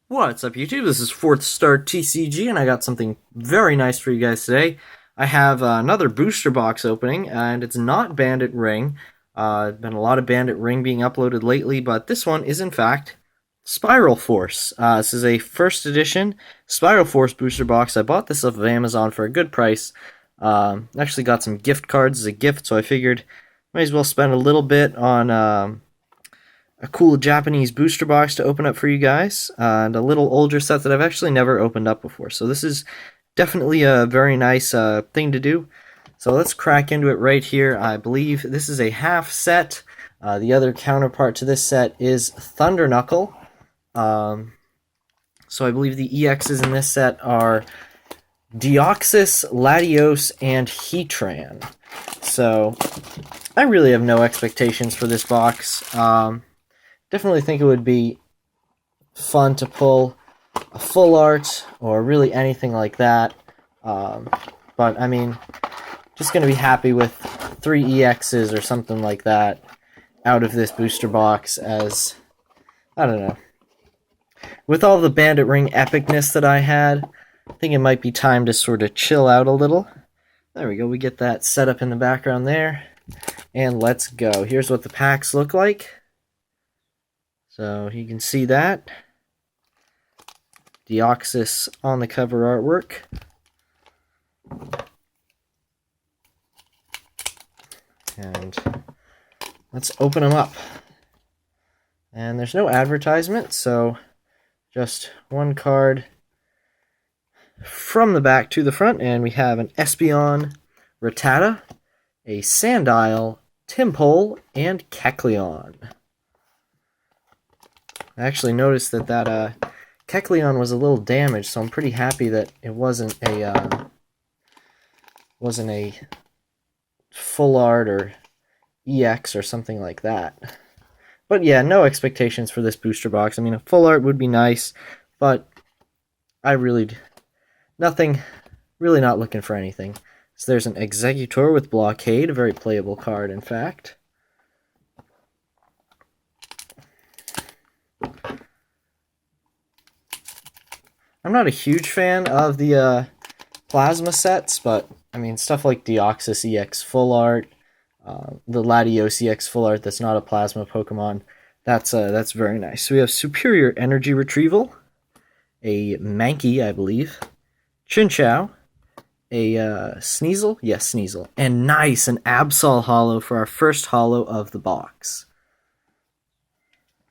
What's up, YouTube? This is Fourth Star TCG, and I got something very nice for you guys today. I have another booster box opening, and it's not Bandit Ring. Been a lot of Bandit Ring being uploaded lately, but this one is in fact Spiral Force. This is a first edition Spiral Force booster box. I bought this off of Amazon for a good price. Actually got some gift cards as a gift, so I figured might as well spend a little bit on a cool Japanese booster box to open up for you guys, and a little older set that I've actually never opened up before. So this is definitely a very nice thing to do. So let's crack into it right here. I believe this is a half set. The other counterpart to this set is Thunder Knuckle. So I believe the EXs in this set are Deoxys, Latios, and Heatran. So I really have no expectations for this box. Definitely think it would be fun to pull a full art or really anything like that. But I mean, just going to be happy with 3 EXs or something like that out of this booster box, as, I don't know. With all the Bandit Ring epicness that I had, I think it might be time to sort of chill out a little. There we go, we get that set up in the background there. And let's go. Here's what the packs look like. So you can see that. Deoxys on the cover artwork. And let's open them up. And there's no advertisement, so just one card from the back to the front. And we have an Espeon, Rattata, a Sandile, Tympole, and Kecleon. I actually noticed that Kecleon was a little damaged, so I'm pretty happy that it wasn't a full art or EX or something like that. But yeah, no expectations for this booster box. I mean, a full art would be nice, but really not looking for anything. So there's an Exeggutor with Blockade, a very playable card, in fact. I'm not a huge fan of the plasma sets, but I mean, stuff like Deoxys EX Full Art, the Latios EX Full Art that's not a plasma Pokemon, that's very nice. So we have Superior Energy Retrieval, a Mankey, I believe, Chinchou, a Sneasel, yes, Sneasel, and nice, an Absol Holo for our first holo of the box.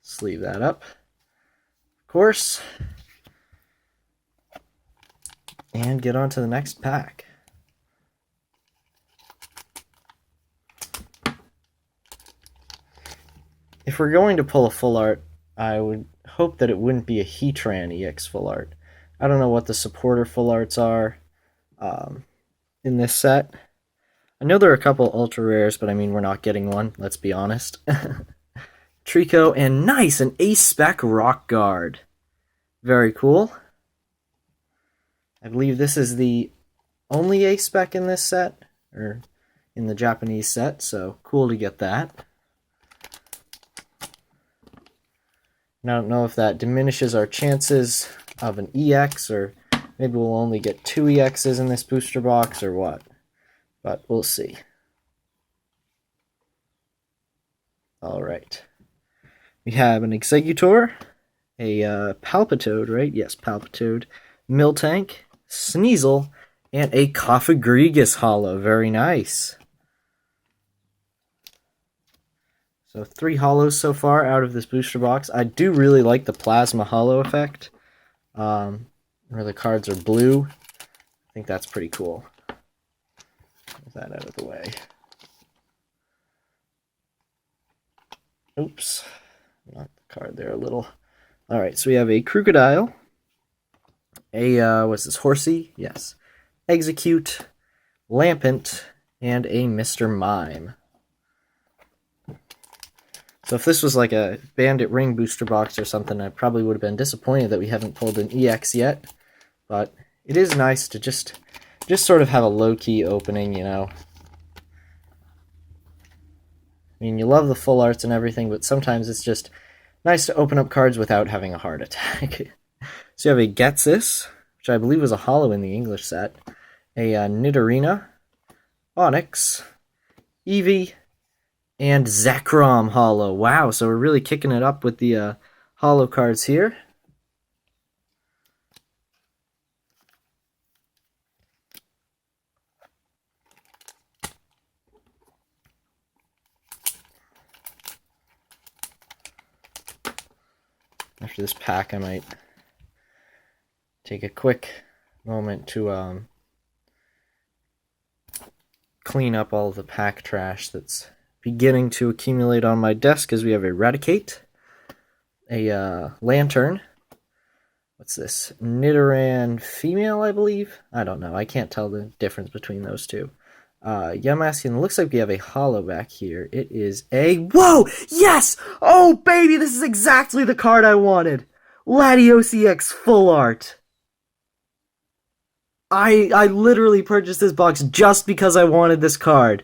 Sleeve that up, of course. And get on to the next pack. If we're going to pull a full art, I would hope that it wouldn't be a Heatran EX full art. I don't know what the supporter full arts are in this set. I know there are a couple ultra rares, but I mean, we're not getting one, let's be honest. Trico, and nice, an A-Spec Rock Guard. Very cool. I believe this is the only A-Spec in this set, or in the Japanese set, so cool to get that. And I don't know if that diminishes our chances of an EX, or maybe we'll only get 2 EXs in this booster box, or what. But we'll see. Alright. We have an Exeggutor, a Palpitoad, right? Yes, Palpitoad, Miltank, Sneasel, and a Cofagrigus holo. Very nice. So 3 holos so far out of this booster box. I do really like the plasma holo effect, where the cards are blue. I think that's pretty cool. Get that out of the way. Oops, knocked the card there a little. All right, so we have a Krookodile, a what's this, Horsey? Yes. Execute, Lampent, and a Mr. Mime. So if this was like a Bandit Ring booster box or something, I probably would have been disappointed that we haven't pulled an EX yet. But it is nice to just sort of have a low-key opening, you know. I mean, you love the full arts and everything, but sometimes it's just nice to open up cards without having a heart attack. So you have a Getsis, which I believe was a holo in the English set, a Nidorina, Onyx, Eevee, and Zekrom holo. Wow, so we're really kicking it up with the holo cards here. After this pack, I might take a quick moment to clean up all the pack trash that's beginning to accumulate on my desk, as we have a Raticate, a Lantern, what's this, Nidoran female, I believe? I don't know, I can't tell the difference between those two. Yamaskian, looks like we have a holo back here. It is a... Whoa! Yes! Oh, baby, this is exactly the card I wanted! Latios EX Full Art. I literally purchased this box just because I wanted this card.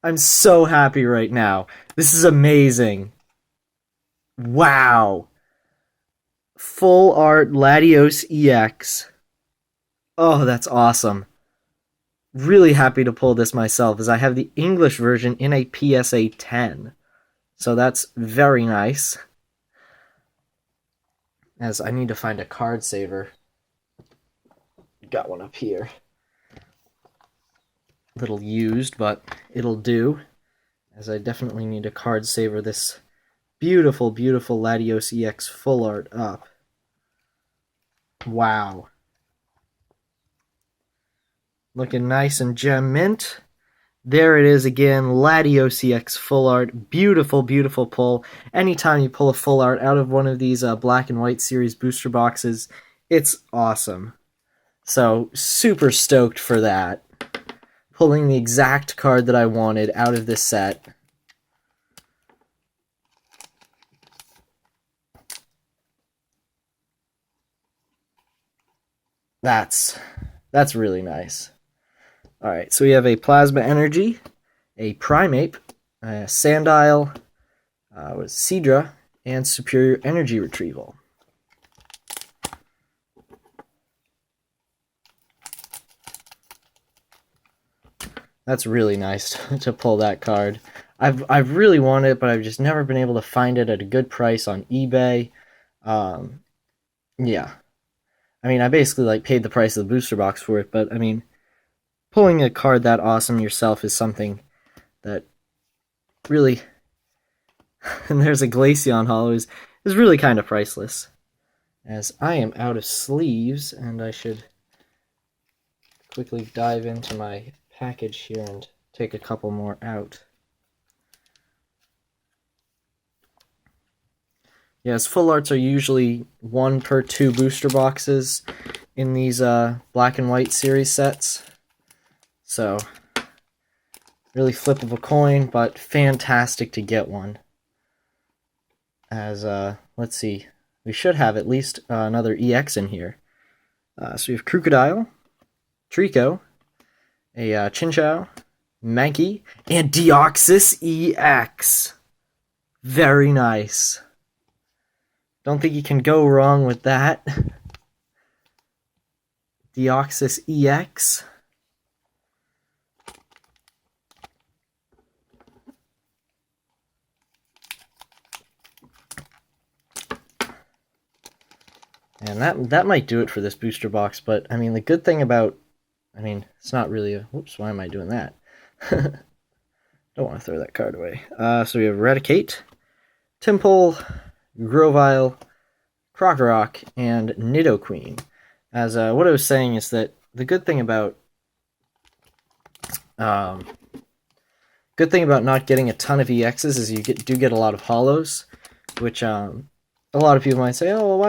I'm so happy right now. This is amazing. Wow. Full Art Latios EX. Oh, that's awesome. Really happy to pull this myself, as I have the English version in a PSA 10. So that's very nice. As I need to find a card saver. Got one up here. Little used, but it'll do. As I definitely need a card saver this beautiful, beautiful Latios EX Full Art up. Wow. Looking nice and gem mint. There it is again, Latios EX Full Art. Beautiful, beautiful pull. Anytime you pull a Full Art out of one of these Black and White Series booster boxes, it's awesome. So, super stoked for that. Pulling the exact card that I wanted out of this set. That's really nice. Alright, so we have a Plasma Energy, a Primeape, a Sandile, with Seadra, and Superior Energy Retrieval. That's really nice to pull that card. I've really wanted it, but I've just never been able to find it at a good price on eBay. Yeah. I mean, I basically paid the price of the booster box for it, but I mean, pulling a card that awesome yourself is something that really, and there's a Glaceon holo, is really kind of priceless. As I am out of sleeves, and I should quickly dive into my package here and take a couple more out. Yes, full arts are usually 1 per 2 booster boxes in these Black and White series sets. So, really flip of a coin, but fantastic to get one. As, let's see, we should have at least another EX in here. So we have Crocodile, Trico, a Chinchou, Mankey, and Deoxys EX. Very nice. Don't think you can go wrong with that. Deoxys EX. And that might do it for this booster box, but I mean, the good thing about, I mean, it's not really a, whoops, why am I doing that? Don't want to throw that card away. So we have Raticate, Tympole, Grovyle, Krokorok, and Nidoqueen. As what I was saying is that the good thing about not getting a ton of EXs is you do get a lot of holos, which a lot of people might say, oh, well,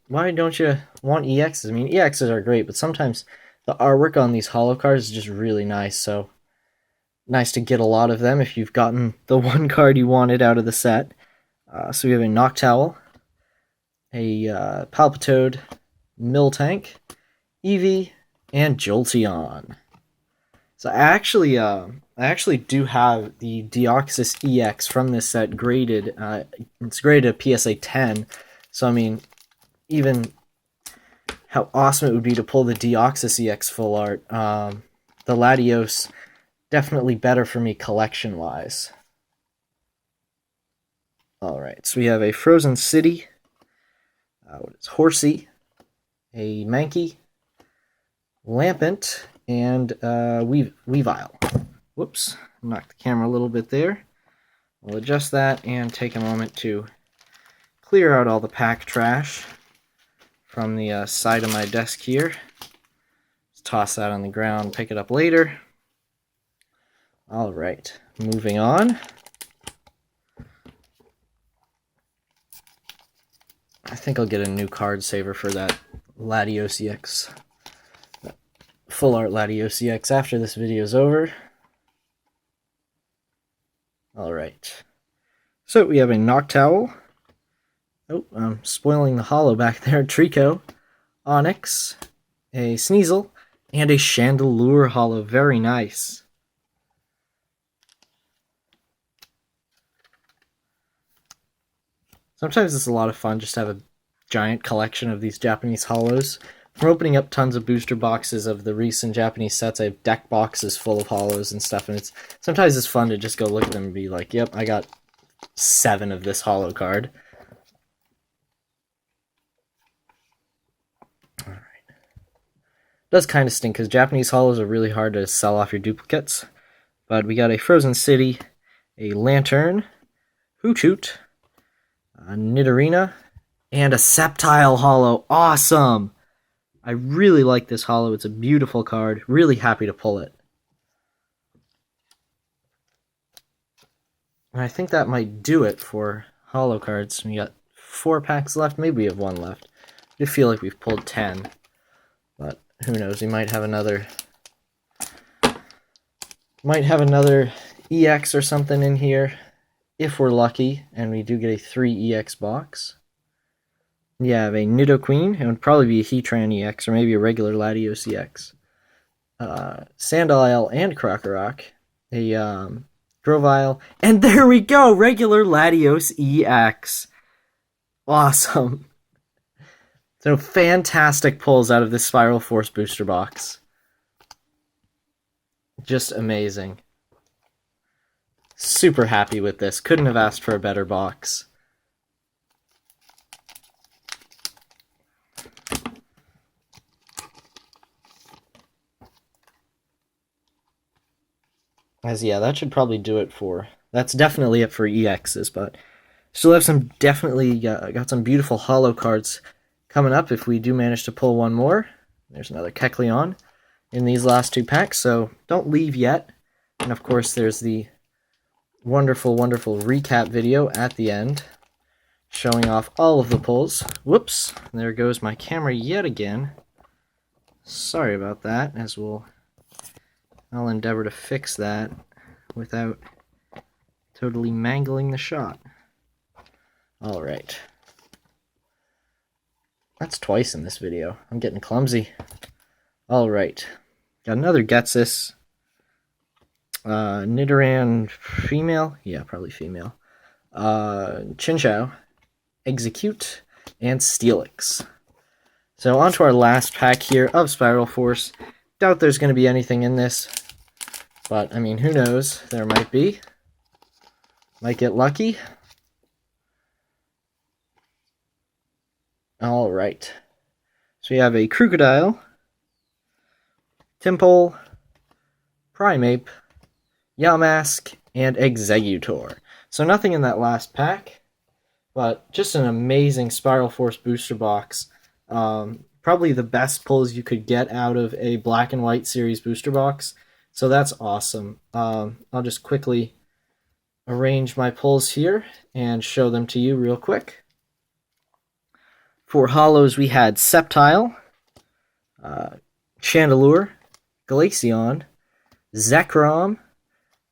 why don't you want EXs? I mean, EXs are great, but sometimes the artwork on these holo cards is just really nice. So nice to get a lot of them if you've gotten the one card you wanted out of the set. So we have a Noctowl, a Palpitoad, Miltank, Eevee, and Jolteon. So I actually do have the Deoxys EX from this set graded. It's graded a PSA 10. So I mean, even how awesome it would be to pull the Deoxys EX full art. The Latios, definitely better for me collection-wise. Alright, so we have a Frozen City, what is Horsey, a Mankey, Lampent, and Weavile. Whoops, knocked the camera a little bit there. We'll adjust that and take a moment to clear out all the pack trash from the side of my desk here. Just toss that on the ground, pick it up later. Alright, moving on. I think I'll get a new card saver for that Latios EX, full art Latios EX after this video is over. Alright, so we have a Noctowl. Oh, I'm spoiling the holo back there. Trico, Onyx, a Sneasel, and a Chandelure holo. Very nice. Sometimes it's a lot of fun just to have a giant collection of these Japanese holos. From opening up tons of booster boxes of the recent Japanese sets, I have deck boxes full of holos and stuff, and sometimes it's fun to just go look at them and be like, yep, I got 7 of this holo card. Alright. Does kind of stink, because Japanese holos are really hard to sell off your duplicates. But we got a Frozen City, a Lantern, Hoothoot, a Nidorina, and a Sceptile holo. Awesome! I really like this holo. It's a beautiful card. Really happy to pull it. And I think that might do it for holo cards. We got 4 packs left. Maybe we have 1 left. I do feel like we've pulled 10. But who knows? We might have another... EX or something in here. If we're lucky, and we do get a 3 EX box. Yeah, I have a Nidoqueen. It would probably be a Heatran EX, or maybe a regular Latios EX. Sandile and Krokorok. A Grovyle. And there we go! Regular Latios EX. Awesome. So fantastic pulls out of this Spiral Force booster box. Just amazing. Super happy with this. Couldn't have asked for a better box. As yeah, that should probably do it for... That's definitely it for EXs, but still have some definitely... got some beautiful holo cards coming up if we do manage to pull one more. There's another Kecleon in these last 2 packs, so don't leave yet. And of course there's the wonderful, wonderful recap video at the end, showing off all of the pulls. Whoops, there goes my camera yet again. Sorry about that, as I'll endeavor to fix that without totally mangling the shot. Alright. That's twice in this video. I'm getting clumsy. Alright. Got another Getsis. Nidoran female? Yeah, probably female. Chinchou, Execute, and Steelix. So on to our last pack here of Spiral Force. Doubt there's going to be anything in this, but I mean, who knows? There might be. Might get lucky. Alright. So we have a Krookodile, Tympole, Primeape, Yamask, and Exeggutor. So nothing in that last pack, but just an amazing Spiral Force booster box. Probably the best pulls you could get out of a Black and White series booster box. So that's awesome. I'll just quickly arrange my pulls here and show them to you real quick. For holos, we had Sceptile, Chandelure, Glaceon, Zekrom,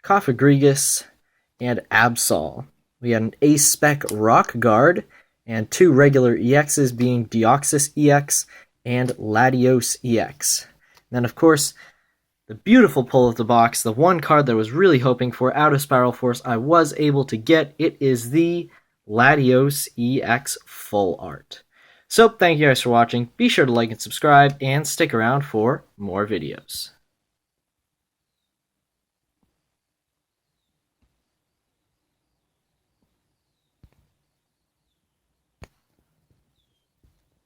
Cofagrigus, and Absol. We had an Ace-Spec Rock Guard, and 2 regular EXs being Deoxys EX and Latios EX. And then, of course, the beautiful pull of the box, the one card that I was really hoping for out of Spiral Force, I was able to get. It is the Latios EX Full Art. So thank you guys for watching. Be sure to like and subscribe, and stick around for more videos.